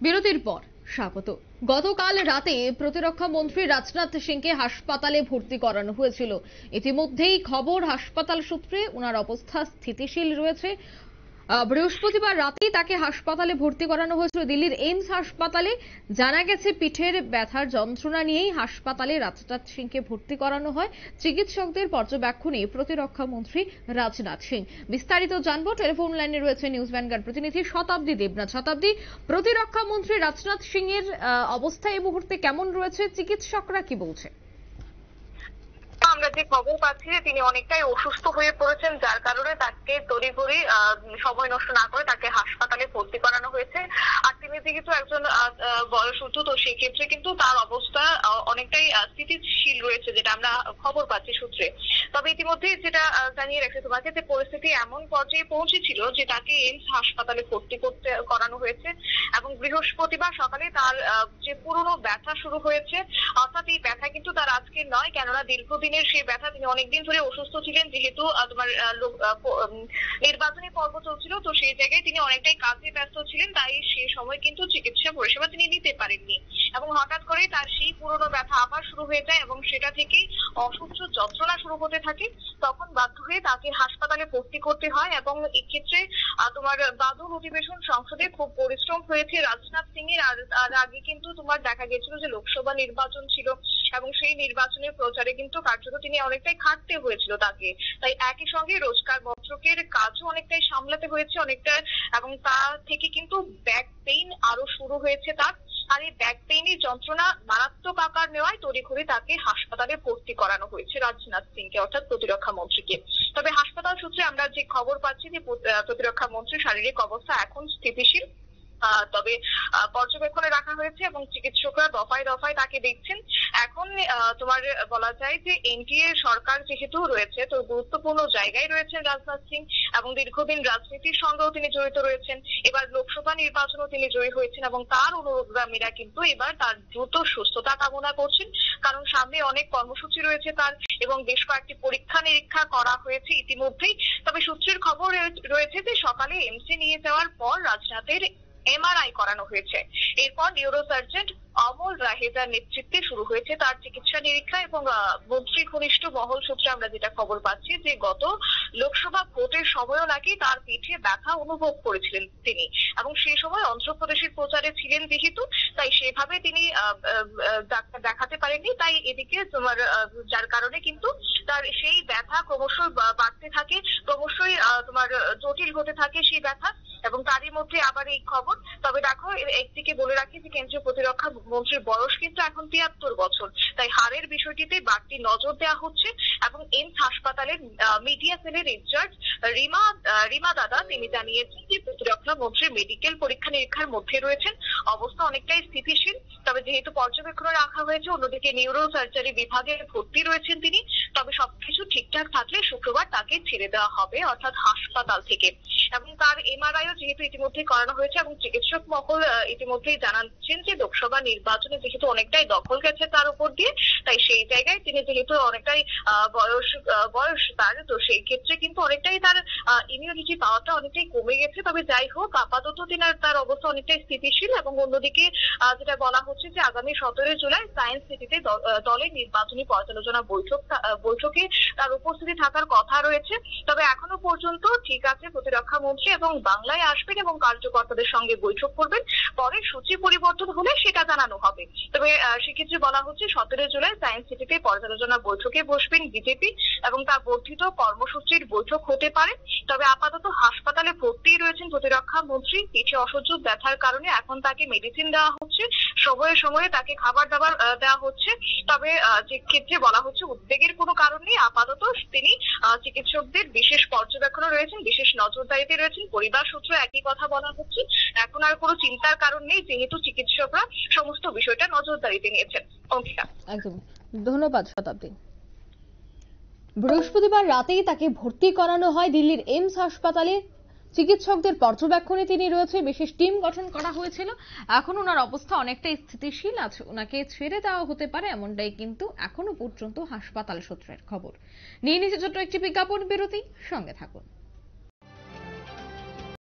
বিরতির পর স্বাগত। গতকাল রাতে প্রতিরক্ষা মন্ত্রী রাজনাথ সিংকে হাসপাতালে ভর্তি করানো হয়েছিল। ইতিমধ্যেই খবর হাসপাতাল সূত্রে ওনার অবস্থা স্থিতিশীল রয়েছে। বৃহস্পতিবার রাতেই তাকে হাসপাতালে ভর্তি করানো হয়েছিল দিল্লির এইমস হাসপাতালে। জানা গেছে পিঠের ব্যথার যন্ত্রণা নিয়েই হাসপাতালে রাজনাথ সিংকে ভর্তি করানো হয় চিকিৎসকদের পর্যবেক্ষণে প্রতিরক্ষা মন্ত্রী রাজনাথ সিং। বিস্তারিত জানবো, টেলিফোন লাইনে রয়েছে নিউজ ভ্যানগার্ড প্রতিনিধি শতাব্দী দেবনাথ। শতাব্দী, প্রতিরক্ষা মন্ত্রী রাজনাথ সিং এর অবস্থা এই মুহূর্তে কেমন রয়েছে, চিকিৎসকরা কি বলছে? আমরা যে খবর পাচ্ছি যে তিনি অনেকটাই অসুস্থ হয়ে পড়েছেন, যার কারণে তাকে তড়িঘড়ি সময় নষ্ট না করে তাকে হাসপাতালে ভর্তি করানো হয়েছে। আর তিনি যেহেতু একজন বয়সোত্ত, তো সেই ক্ষেত্রে কিন্তু তার অবস্থা অনেকটাই স্থিতিশীল রয়েছে, যেটা আমরা খবর পাচ্ছি সূত্রে। তবে ইতিমধ্যে যেটা জানিয়ে রাখছি তোমাকে, যে পরিস্থিতি এমন পর্যায়ে পৌঁছেছিল যে তাকে এইমস হাসপাতালে ভর্তি করানো হয়েছে এবং বৃহস্পতিবার সকালে তার যে পুরনো ব্যথা শুরু হয়েছে, অর্থাৎ এই ব্যথা কিন্তু তার আজকের নয়, কেননা দীর্ঘদিনের সেই ব্যথা। তিনি অনেকদিন ধরে অসুস্থ ছিলেন, যেহেতু তোমার নির্বাচনী পর্ব চলছিল, তো সেই জায়গায় তিনি অনেকটাই কাজে ব্যস্ত ছিলেন, তাই সেই সময় কিন্তু চিকিৎসা পরিষেবা তিনি নিতে পারেননি এবং হঠাৎ করে তার সেই পুরনো ব্যথা আবার শুরু হয়ে যায় এবং সেটা থেকেই অসহ্য যন্ত্রণা শুরু হতে থাকে। তখন বাধ্য হয়ে তাকে হাসপাতালে ভর্তি করতে হয় এবং এক্ষেত্রে তোমার বাদল অধিবেশন সংসদে খুব পরিশ্রম হয়েছে রাজনাথ সিং এর। আর আগে কিন্তু তোমার দেখা গেছিল যে লোকসভা নির্বাচন ছিল এবং সেই নির্বাচনের প্রচারে কিন্তু কার্যত তিনি অনেকটাই খাটতে হয়েছিল তাকে। তাই একই সঙ্গে রোজগার মন্ত্রকের কাজও অনেকটাই সামলাতে হয়েছে অনেকটা, এবং তা থেকে কিন্তু ব্যাক পেইন আরো শুরু হয়েছে তার। আর এই ব্যাক পেইনের যন্ত্রণা মারাত্মক আকার নেওয়ায় তড়িঘড়ি তাকে হাসপাতালে ভর্তি করানো হয়েছে রাজনাথ সিংকে, অর্থাৎ প্রতিরক্ষা মন্ত্রীকে। তবে হাসপাতাল সূত্রে আমরা যে খবর পাচ্ছি যে প্রতিরক্ষা মন্ত্রীর শারীরিক অবস্থা এখন স্থিতিশীল, তবে পর্যবেক্ষণে রাখা হয়েছে এবং চিকিৎসকরা দফায় দফায় তাকে দেখছেন। এখন তোমার বলা যায় যে এনডিএ সরকার যেহেতু রয়েছে, তো গুরুত্বপূর্ণ জায়গায় রয়েছেন রাজনাথ সিং এবং দীর্ঘদিন রাজনীতির সঙ্গেও তিনি জড়িত রয়েছেন। এবার লোকসভা নির্বাচনেও তিনি জয়ী হয়েছেন এবং তার অনুগামীরা কিন্তু এবার তার দ্রুত সুস্থতা কামনা করছেন, কারণ সামনে অনেক কর্মসূচি রয়েছে তার এবং বেশ কয়েকটি পরীক্ষা নিরীক্ষা করা হয়েছে ইতিমধ্যেই। তবে সূত্রের খবর রয়েছে যে সকালে এমসে নিয়ে যাওয়ার পর রাজনাথের এমআরআই করানো হয়েছে। এরপর নিউরোসার্জন অমল রাহেজার নেতৃত্বে শুরু হয়েছে তার চিকিৎসা নিরীক্ষা এবং মন্ত্রী ঘনিষ্ঠ মহল সূত্রে আমরা যেটা খবর পাচ্ছি যে গত লোকসভা ভোটের সময়ও নাকি তার পিঠে ব্যথা অনুভব করেছিলেন তিনি, এবং সেই সময় অন্ধ্রপ্রদেশের প্রচারে ছিলেন যেহেতু, তাই সেভাবে তিনি ডাক্তার দেখাতে পারেননি। তাই এদিকে তোমার যার কারণে কিন্তু তার সেই ব্যথা ক্রমশই বাড়তে থাকে, ক্রমশই তোমার জটিল হতে থাকে সেই ব্যথা, এবং তারই মধ্যে আবার এই খবর। তবে দেখো, একদিকে বলে রাখি যে কেন্দ্রীয় প্রতিরক্ষা মন্ত্রীর বয়স কিন্তু এখন ৭৩ বছর, তাই হারের বিষয়টিতে বাড়তি নজর দেওয়া হচ্ছে এবং এইমস হাসপাতালের মিডিয়া সেলের ইনচার্জ রিমা দাদা তিনি জানিয়েছেন যে প্রতিরক্ষা মন্ত্রীর মেডিকেল পরীক্ষা নিরীক্ষার মধ্যে রয়েছেন, অবস্থা অনেকটাই স্থিতিশীল। তবে যেহেতু পর্যবেক্ষণে রাখা হয়েছে, অন্যদিকে নিউরো সার্জারি বিভাগে ভর্তি রয়েছেন তিনি। তবে সবকিছু ঠিকঠাক থাকলে শুক্রবার তাকে ছেড়ে দেওয়া হবে, অর্থাৎ হাসপাতাল থেকে। এবং তার এমআরআইও যেহেতু ইতিমধ্যে করানো হয়েছে এবং চিকিৎসক মহল ইতিমধ্যেই জানাচ্ছেন যে লোকসভা নির্বাচনে যেহেতু অনেকটাই দখল গেছে তার উপর দিয়ে, তাই সেই জায়গায় তিনি যেহেতু অনেকটাই বয়স তার, তো সেই ক্ষেত্রে কিন্তু অনেকটাই তার ইমিউনিটি পাওয়ারটা অনেকটাই কমে গেছে। তবে যাই হোক, আপাতত তার অবস্থা অনেকটাই স্থিতিশীল এবং অন্যদিকে যেটা বলা হচ্ছে যে আগামী 17 জুলাই সায়েন্স সিটিতে দলের নির্বাচনী পর্যালোচনা বৈঠকে তার উপস্থিতি থাকার কথা রয়েছে। তবে এখনো পর্যন্ত ঠিক আছে, প্রতিরক্ষা মন্ত্রী এবং বাংলায় আসবেন এবং কার্যকর্তাদের সঙ্গে বৈঠক করবেন, পরে সূচি পরিবর্তন হলে সেটা জানানো হবে। তবে সেক্ষেত্রে বলা হচ্ছে 17 জুলাই সায়েন্স সিটিতে পর্যালোচনা বৈঠকে বসবেন বিজেপি এবং তার বর্ধিত কর্মসূচির বৈঠক হতে পারে। তবে আপাতত হাসপাতালে ভর্তি রয়েছেন প্রতিরক্ষা মন্ত্রী, পিঠে অসহ্য ব্যথার কারণে এখন তাকে মেডিসিন দেওয়া হচ্ছে, সময়ে সময়ে তাকে খাবার দাবার দেওয়া হচ্ছে। তবে যে ক্ষেত্রে বলা হচ্ছে উদ্বেগের কোনো কারণ নেই, আপাতত তিনি চিকিৎসকদের বিশেষ পর্যবেক্ষণে রয়েছেন, বিশেষ নজরদারিতে রয়েছেন। পরিবার সূত্রে একই কথা বলা হচ্ছে, এখন আর কোনো চিন্তার কারণ নেই, যেহেতু চিকিৎসকরা সমস্ত বিষয়টা নজরদারিতে নিয়েছেন। একদম ধন্যবাদ শতাব্দী। বৃহস্পতিবার রাতেই তাকে ভর্তি করানো হয় দিল্লির এইমস হাসপাতালে। চিকিৎসকদের পর্যবেক্ষণে তিনি রয়েছে, বিশেষ টিম গঠন করা হয়েছিল। এখন ওনার অবস্থা অনেকটাই স্থিতিশীল আছে, ওনাকে ছেড়ে দেওয়া হতে পারে এমনটাই কিন্তু এখনো পর্যন্ত হাসপাতাল সূত্রের খবর। নিয়ে নিচে ছোট্ট একটি বিজ্ঞাপন বিরতি, সঙ্গে থাকুন।